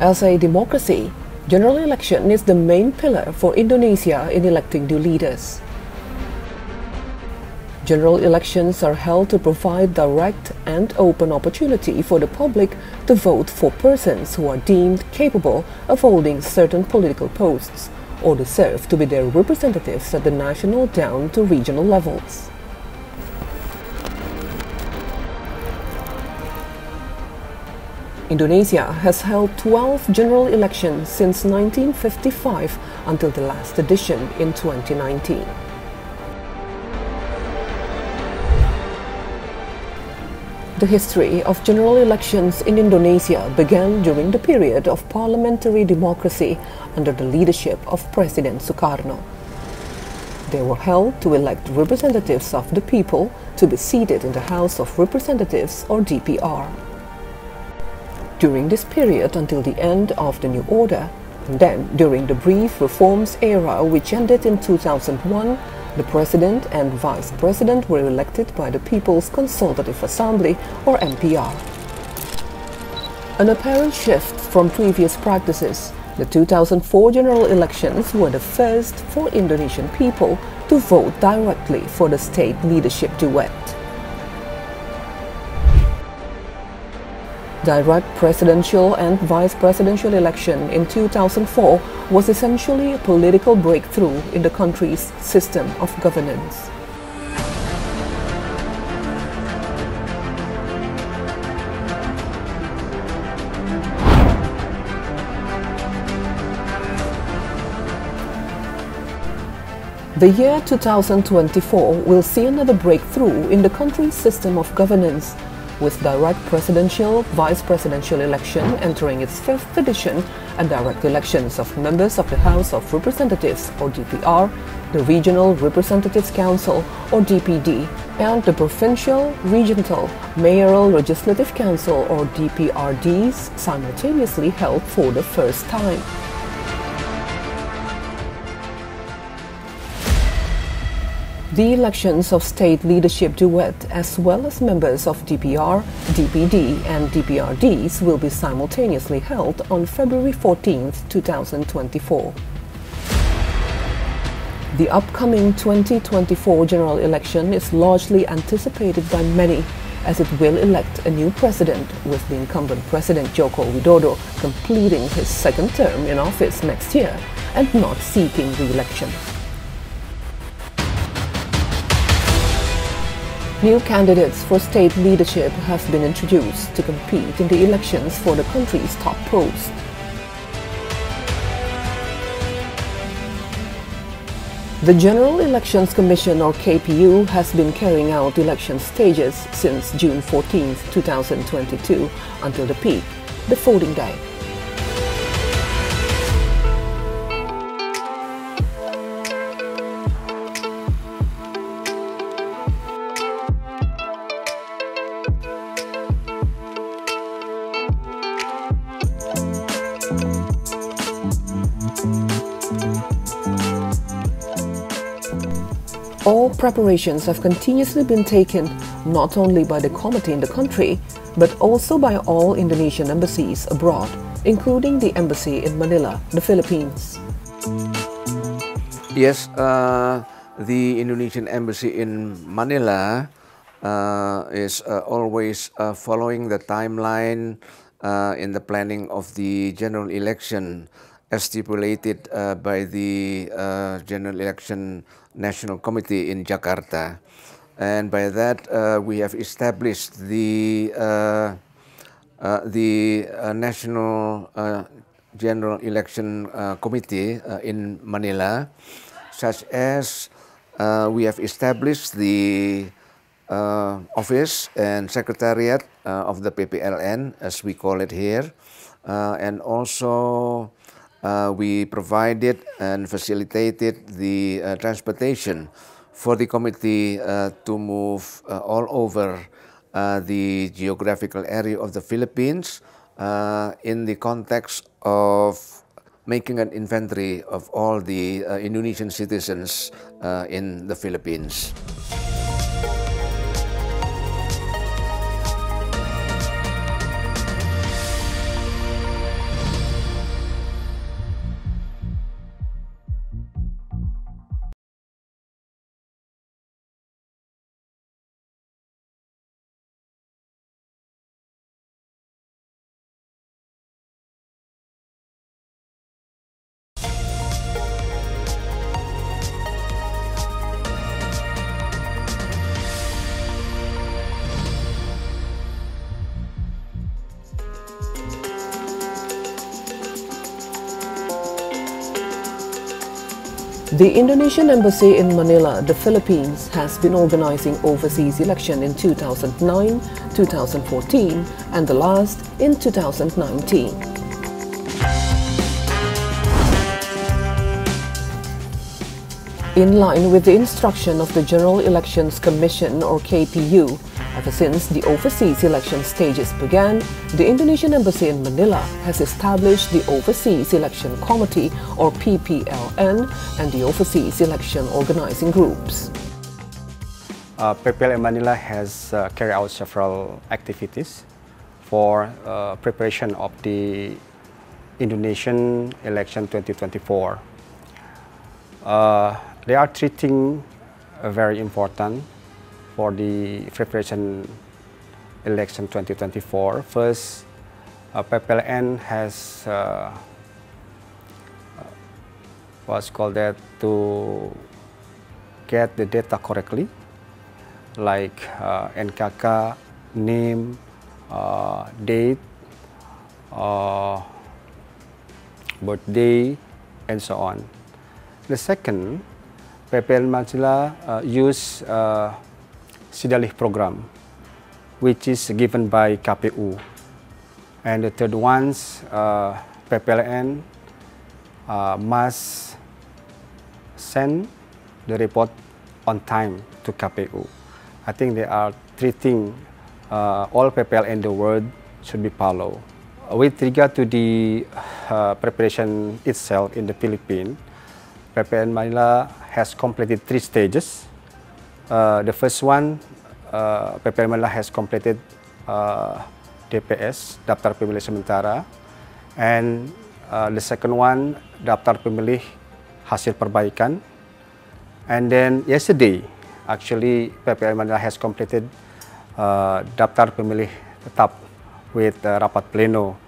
As a democracy, general election is the main pillar for Indonesia in electing new leaders. General elections are held to provide direct and open opportunity for the public to vote for persons who are deemed capable of holding certain political posts or deserve to be their representatives at the national down to regional levels. Indonesia has held 12 general elections since 1955 until the last edition in 2019. The history of general elections in Indonesia began during the period of parliamentary democracy under the leadership of President Sukarno. They were held to elect representatives of the people to be seated in the House of Representatives or DPR. During this period until the end of the new order, and then during the brief reforms era which ended in 2001, the President and Vice President were elected by the People's Consultative Assembly or MPR. An apparent shift from previous practices, the 2004 general elections were the first for Indonesian people to vote directly for the state leadership duet. Direct presidential and vice presidential election in 2004 was essentially a political breakthrough in the country's system of governance. The year 2024 will see another breakthrough in the country's system of governance, with direct presidential, vice presidential election entering its 5th edition and direct elections of members of the House of Representatives or DPR, the Regional Representatives Council or DPD, and the Provincial, Regional, Mayoral Legislative Council or DPRDs simultaneously held for the first time. The elections of state leadership duet as well as members of DPR, DPD and DPRDs will be simultaneously held on February 14, 2024. The upcoming 2024 general election is largely anticipated by many as it will elect a new president, with the incumbent President Joko Widodo completing his 2nd term in office next year and not seeking re-election. New candidates for state leadership have been introduced to compete in the elections for the country's top post. The General Elections Commission or KPU has been carrying out election stages since June 14, 2022 until the peak, the voting day. All preparations have continuously been taken not only by the committee in the country, but also by all Indonesian embassies abroad, including the embassy in Manila, the Philippines. Yes, the Indonesian embassy in Manila is always following the timeline in the planning of the general election as stipulated by the General Election National Committee in Jakarta. And by that we have established the National General Election Committee in Manila, such as we have established the office and secretariat of the PPLN, as we call it here, and also we provided and facilitated the transportation for the committee to move all over the geographical area of the Philippines in the context of making an inventory of all the Indonesian citizens in the Philippines. The Indonesian Embassy in Manila, the Philippines, has been organizing overseas election in 2009, 2014 and the last in 2019. In line with the instruction of the General Elections Commission or KPU, ever since the overseas election stages began, the Indonesian Embassy in Manila has established the Overseas Election Committee or PPLN and the Overseas Election Organizing Groups. PPLN Manila has carried out several activities for preparation of the Indonesian election 2024. They are three things very important for the preparation election 2024. First, PPLN has what's called that to get the data correctly, like NKK, name, date, birthday, and so on. The second, PPLN Manila use Sidalih program, which is given by KPU. And the third one's PPLN must send the report on time to KPU. I think there are three things all PPLN in the world should be followed. With regard to the preparation itself in the Philippines, PPLN Manila has completed three stages. The first one, PPLN Manila has completed DPS, Daftar Pemilih Sementara, and the second one, Daftar Pemilih Hasil Perbaikan. And then yesterday, actually, PPLN Manila has completed Daftar Pemilih Tetap with Rapat Pleno,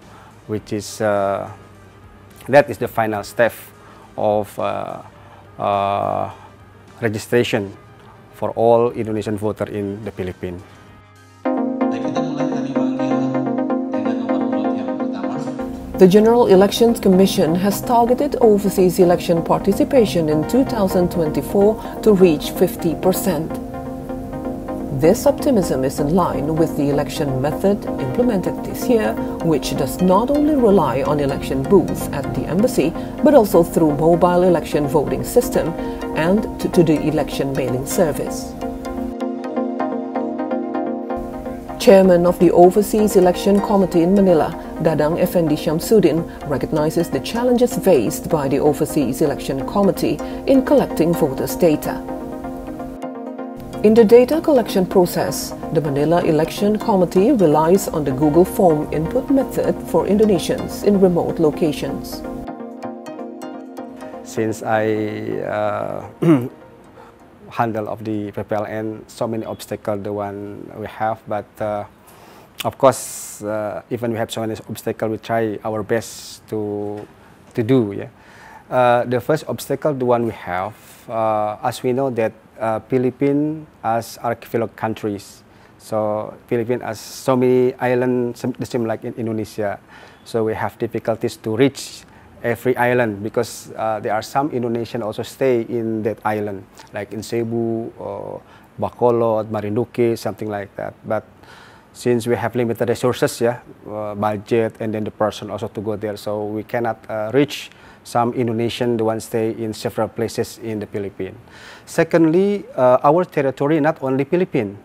which is that is the final step of registration for all Indonesian voters in the Philippines. The General Elections Commission has targeted overseas election participation in 2024 to reach 50%. This optimism is in line with the election method implemented this year, which does not only rely on election booths at the embassy, but also through mobile election voting system and to the election mailing service. Chairman of the Overseas Election Committee in Manila, Dadang Effendi Syamsuddin, recognizes the challenges faced by the Overseas Election Committee in collecting voters' data. In the data collection process, the Manila Election Committee relies on the Google Form input method for Indonesians in remote locations. Since I handle of the PPLN, so many obstacles the one we have, but of course, even we have so many obstacles, we try our best to do. Yeah. The first obstacle, the one we have, as we know that Philippines as archipelago countries, so Philippines has so many islands, the same like in Indonesia, so we have difficulties to reach every island because there are some Indonesians also stay in that island, like in Cebu or Bacolod, Marinduque, something like that. But since we have limited resources, yeah, budget and then the person also to go there, so we cannot reach some Indonesian, the ones stay in several places in the Philippines. Secondly, our territory not only Philippines,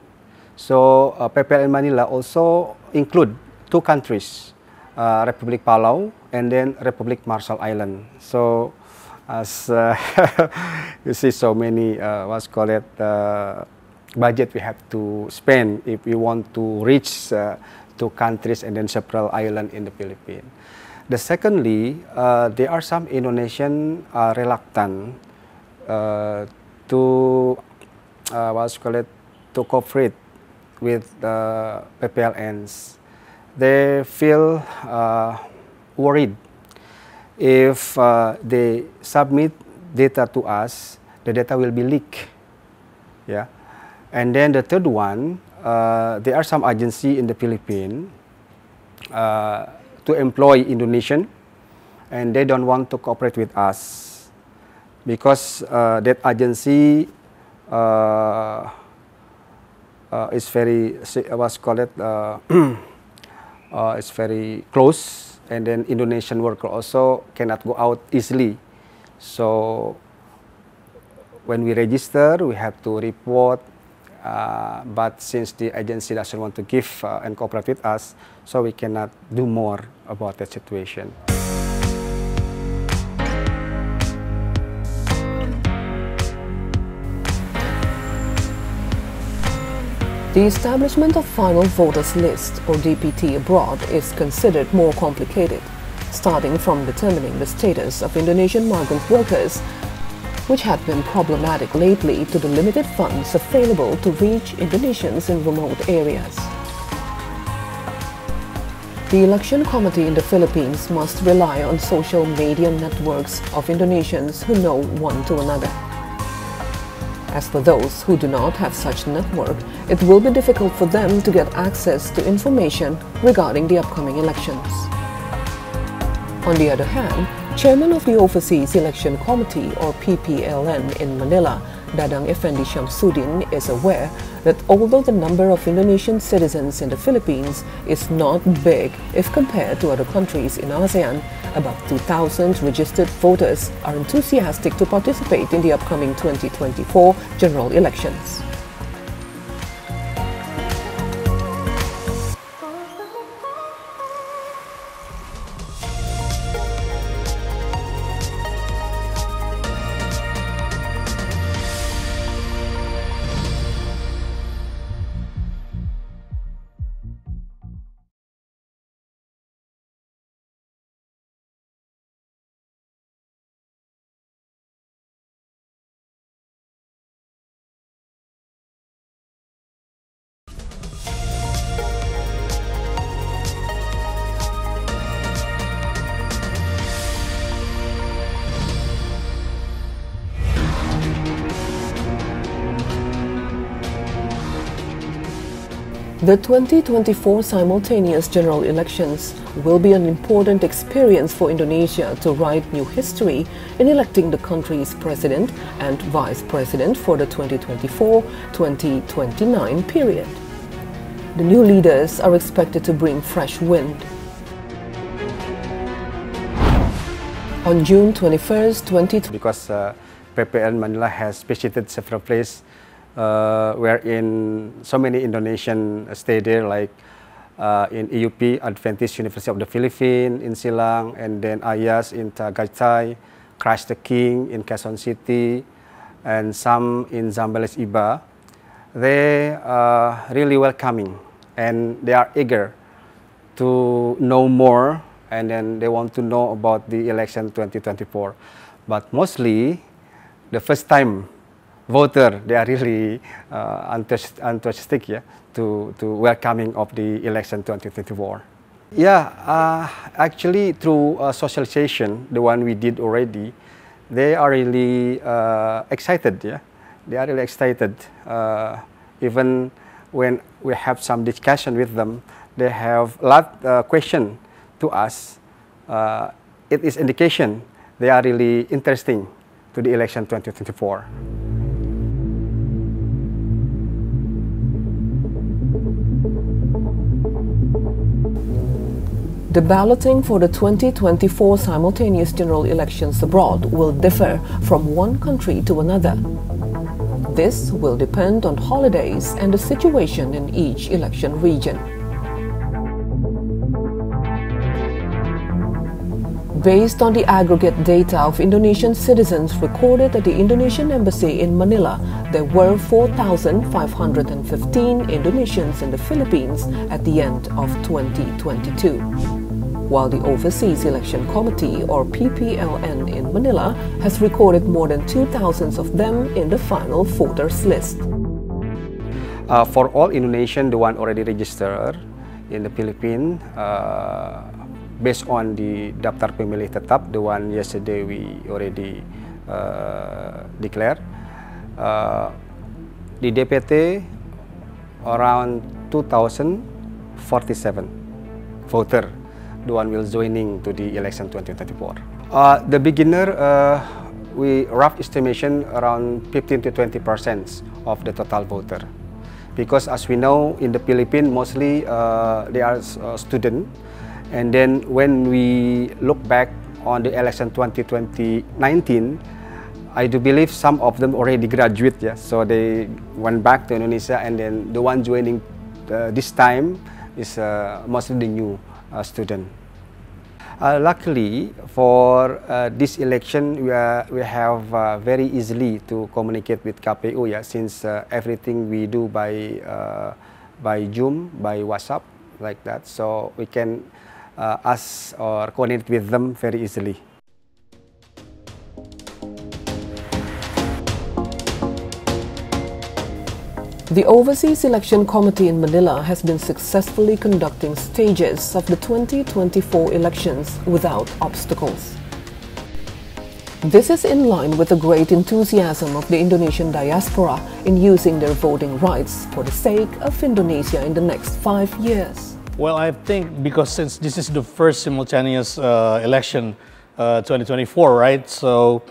so PPLN Manila also include two countries, Republic Palau and then Republic Marshall Island. So as you see, so many what's called it budget we have to spend if we want to reach two countries and then several islands in the Philippines. The secondly, there are some Indonesian reluctant to what's called it to cooperate with the PPLNs. They feel worried if they submit data to us, the data will be leaked. Yeah, and then the third one, there are some agency in the Philippines to employ Indonesian, and they don't want to cooperate with us. because that agency is very, what's called it, it's very close, and then Indonesian worker also cannot go out easily. So when we register, we have to report, but since the agency doesn't want to give and cooperate with us, so we cannot do more about that situation. The establishment of Final Voters List, or DPT, abroad is considered more complicated, starting from determining the status of Indonesian migrant workers, which had been problematic lately to the limited funds available to reach Indonesians in remote areas. The election committee in the Philippines must rely on social media networks of Indonesians who know one to another. As for those who do not have such network, it will be difficult for them to get access to information regarding the upcoming elections. On the other hand, Chairman of the Overseas Election Committee, or PPLN, in Manila, Dadang Effendi Shamsuddin, is aware that although the number of Indonesian citizens in the Philippines is not big if compared to other countries in ASEAN, about 2,000 registered voters are enthusiastic to participate in the upcoming 2024 general elections. The 2024 simultaneous general elections will be an important experience for Indonesia to write new history in electing the country's president and vice president for the 2024-2029 period. The new leaders are expected to bring fresh wind. On June 21st, 2020, because PPN Manila has visited several places wherein so many Indonesian stay there, like in EUP, Adventist University of the Philippines in Silang, and then Ayas in Tagaytay, Christ the King in Quezon City, and some in Zambales Iba. They are really welcoming, and they are eager to know more, and then they want to know about the election 2024. But mostly, the first time voter, they are really enthusiastic, yeah, to welcoming of the election 2024. Yeah, actually through socialization, the one we did already, they are really excited, yeah. They are really excited. Even when we have some discussion with them, they have a lot of questions to us. It is indication they are really interesting to the election 2024. The balloting for the 2024 simultaneous general elections abroad will differ from one country to another. This will depend on holidays and the situation in each election region. Based on the aggregate data of Indonesian citizens recorded at the Indonesian Embassy in Manila, there were 4,515 Indonesians in the Philippines at the end of 2022. While the Overseas Election Committee, or PPLN, in Manila has recorded more than 2,000 of them in the final voters list. For all Indonesian, the one already registered in the Philippines, based on the Daftar Pemilih Tetap, the one yesterday we already declared, the DPT around 2,047 voter, the one will joining to the election 2024. The beginner, we rough estimation around 15 to 20% of the total voter. Because as we know, in the Philippines, mostly they are students. And then when we look back on the election 2019, I do believe some of them already graduate, yeah. So they went back to Indonesia, and then the one joining this time is mostly the new student. Luckily, for this election, we have very easily to communicate with KPU, yeah, since everything we do by Zoom, by WhatsApp, like that. So we can ask or coordinate with them very easily. The Overseas Election Committee in Manila has been successfully conducting stages of the 2024 elections without obstacles. This is in line with the great enthusiasm of the Indonesian diaspora in using their voting rights for the sake of Indonesia in the next 5 years. Well, I think because since this is the first simultaneous election 2024, right? So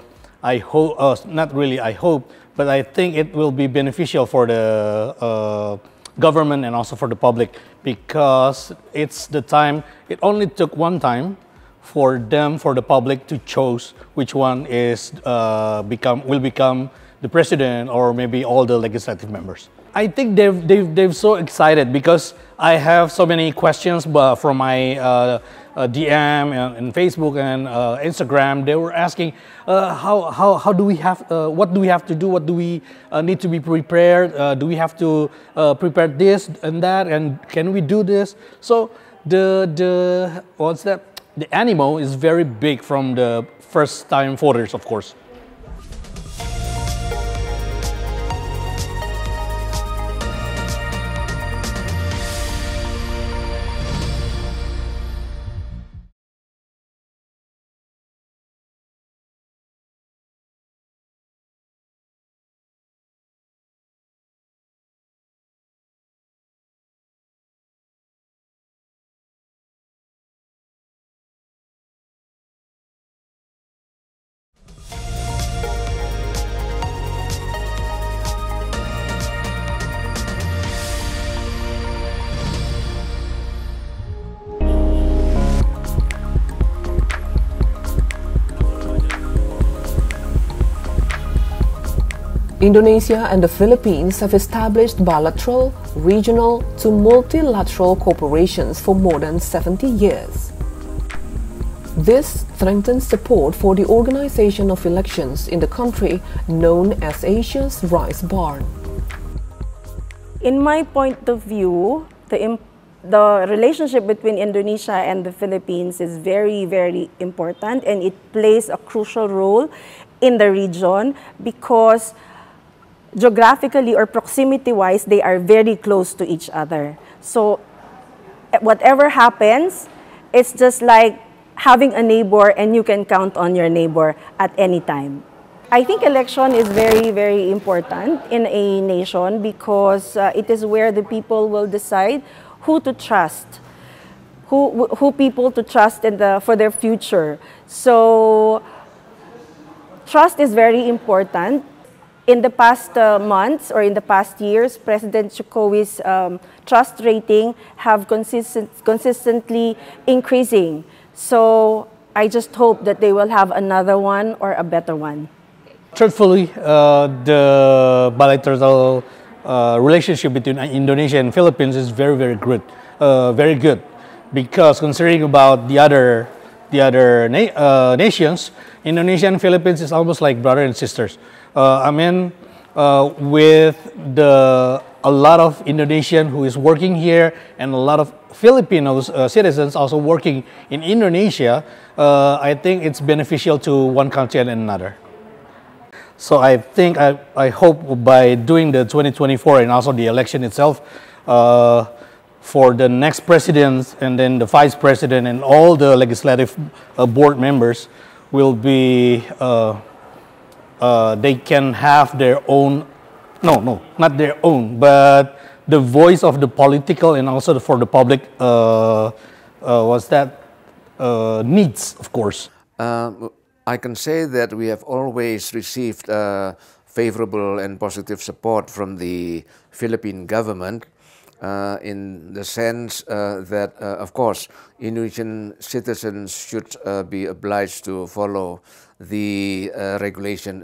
I hope, not really I hope, but I think it will be beneficial for the government and also for the public, because it's the time, it only took one time for the public to choose which one is will become the president or maybe all the legislative members. I think they've so excited because I have so many questions from my DM and Facebook and Instagram. They were asking how do we have what do we have to do, what do we need to be prepared, do we have to prepare this and that, and can we do this? So the what's that, the animo is very big from the first time voters, of course. Indonesia and the Philippines have established bilateral, regional to multilateral cooperations for more than 70 years. This strengthens support for the organization of elections in the country known as Asia's Rice Barn. In my point of view, the relationship between Indonesia and the Philippines is very, very important, and it plays a crucial role in the region because geographically or proximity-wise, they are very close to each other. So whatever happens, it's just like having a neighbor and you can count on your neighbor at any time. I think election is very, very important in a nation because it is where the people will decide who to trust, who people to trust for their future. So trust is very important. In the past months or in the past years, President Jokowi's trust rating have consistently increasing. So I just hope that they will have another one or a better one. Truthfully, the bilateral relationship between Indonesia and Philippines is very, very good, because considering about the other nations, Indonesia and Philippines is almost like brother and sisters. I mean, with a lot of Indonesian who is working here and a lot of Filipino citizens also working in Indonesia, I think it's beneficial to one country and another. So I think, I hope by doing the 2024 and also the election itself, for the next president and then the vice president and all the legislative board members will be, they can have their own, no, not their own, but the voice of the political and also for the public, needs, of course. I can say that we have always received favorable and positive support from the Philippine government in the sense that, of course, Indonesian citizens should be obliged to follow the regulation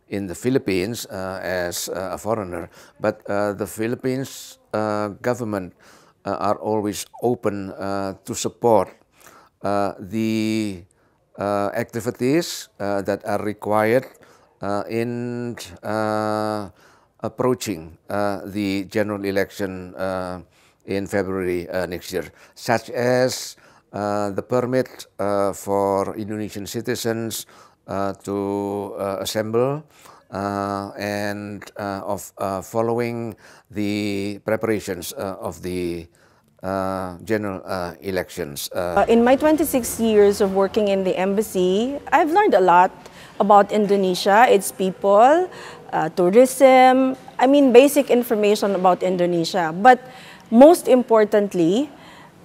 in the Philippines as a foreigner. But the Philippines government are always open to support the activities that are required in approaching the general election in February next year, such as the permit for Indonesian citizens to assemble and of following the preparations of the general elections. In my 26 years of working in the embassy, I've learned a lot about Indonesia, its people, tourism, I mean basic information about Indonesia. But most importantly,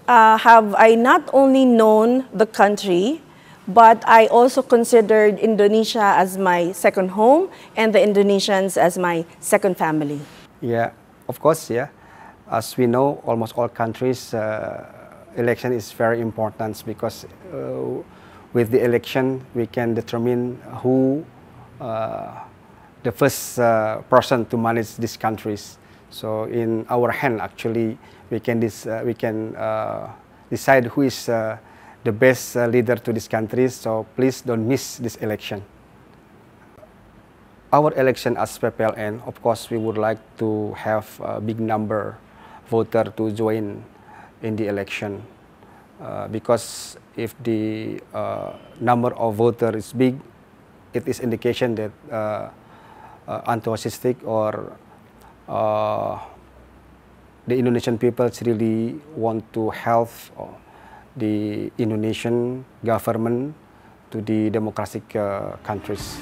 have I not only known the country, but I also considered Indonesia as my second home and the Indonesians as my second family. Yeah, of course, yeah. As we know, almost all countries, election is very important because with the election, we can determine who the first person to manage these countries. So in our hand, actually, we can decide who is the best leader to these countries. So please don't miss this election. Our election as PPLN, of course, we would like to have a big number voter to join in the election because if the number of voter is big, it is indication that enthusiastic or the Indonesian people really want to help the Indonesian government to the democratic countries.